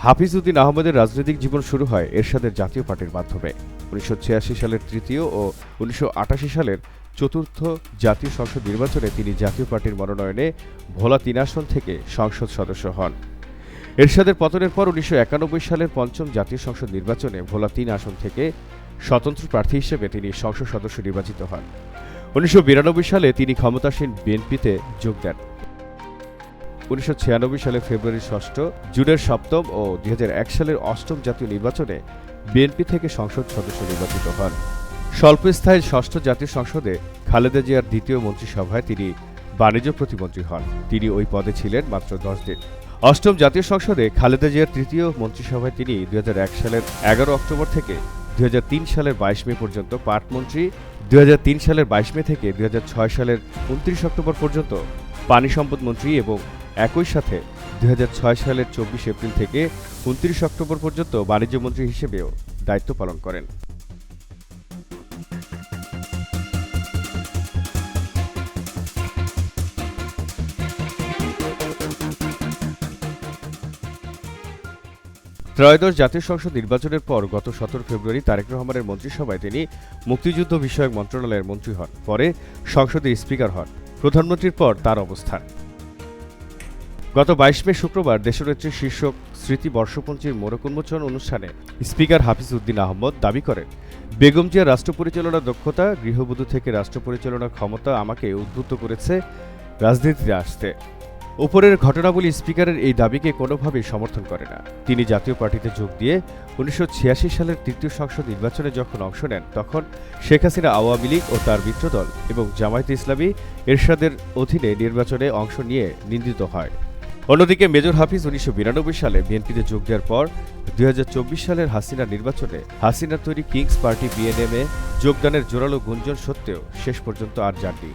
হাফিজ উদ্দিন আহমেদের রাজনৈতিক জীবন শুরু হয় এরশাদের জাতীয় পার্টির মাধ্যমে। ১৯৮৬ সালের তৃতীয় ও ১৯৮৮ সালের চতুর্থ জাতীয় সংসদ নির্বাচনে তিনি জাতীয় পার্টির মনোনয়নে ভোলা ৩ আসন থেকে সংসদ সদস্য হন। এরশাদের পতনের পর ১৯৯১ সালের পঞ্চম জাতীয় সংসদ নির্বাচনে ভোলা ৩ আসন থেকে স্বতন্ত্র প্রার্থী হিসেবে তিনি সংসদ সদস্য নির্বাচিত হন। ১৯৯২ সালে তিনি ক্ষমতাসীন বিএনপিতে যোগ দেন। ১৯৯৬ সালের ফেব্রুয়ারির ৬ষ্ঠ, জুনের ৭ম ও ২০০১ সালের ৮ম জাতীয় নির্বাচনে বিএনপি থেকে সংসদ সদস্য নির্বাচিত হন। স্বল্পস্থায়ী ৬ষ্ঠ জাতীয় সংসদে খালেদা জিয়ার দ্বিতীয় মন্ত্রিসভায় তিনি বাণিজ্য প্রতিমন্ত্রী হন। তিনি ওই পদে ছিলেন মাত্র ১০ দিন। ৮ম জাতীয় সংসদে খালেদা জিয়ার তৃতীয় মন্ত্রিসভায় তিনি ২০০১ সালের ১১ অক্টোবর থেকে ২০০৩ সালের ২২ মে পর্যন্ত পাটমন্ত্রী, ২০০৩ সালের ২২ মে থেকে ২০০৬ সালের ২৯ অক্টোবর পর্যন্ত পানি সম্পদ মন্ত্রী এবং একই সাথে ২০০৬ সালের ২৪ এপ্রিল থেকে ২৯ অক্টোবর পর্যন্ত বাণিজ্য মন্ত্রী হিসেবেও দায়িত্ব পালন করেন। ত্রয়োদশ জাতীয় সংসদ নির্বাচনের পর গত ১৭ ফেব্রুয়ারি তারেক রহমানের মন্ত্রিসভায় তিনি মুক্তিযুদ্ধ বিষয়ক মন্ত্রণালয়ের মন্ত্রী হন। পরে সংসদের স্পিকার হন। প্রধানমন্ত্রীর পর তার অবস্থান। গত ২২ মে শুক্রবার দেশনেত্রীর শীর্ষক স্মৃতি বর্ষপঞ্জির মোড়ক উন্মোচন অনুষ্ঠানে স্পিকার হাফিজ উদ্দিন আহমদ দাবি করেন, বেগম জিয়ার রাষ্ট্র পরিচালনার দক্ষতা, গৃহবধূ থেকে রাষ্ট্র পরিচালনার ক্ষমতা আমাকে উদ্বুদ্ধ করেছে রাজনীতিতে আসতে। উপরের ঘটনাবলী স্পিকারের এই দাবিকে কোনোভাবেই সমর্থন করে না। তিনি জাতীয় পার্টিতে যোগ দিয়ে ১৯৮৬ সালের তৃতীয় সংসদ নির্বাচনে যখন অংশ নেন, তখন শেখ হাসিনা আওয়ামী লীগ ও তার মিত্রদল এবং জামায়াতে ইসলামী এরশাদের অধীনে নির্বাচনে অংশ নিয়ে নিন্দিত হয়। অন্যদিকে মেজর হাফিজ ১৯৯২ সালে বিএনপিতে যোগ দেওয়ার পর ২০২৪ সালের হাসিনা নির্বাচনে হাসিনার তৈরি কিংস পার্টি বিএনএমে যোগদানের জোরালো গুঞ্জন সত্ত্বেও শেষ পর্যন্ত আর যাননি।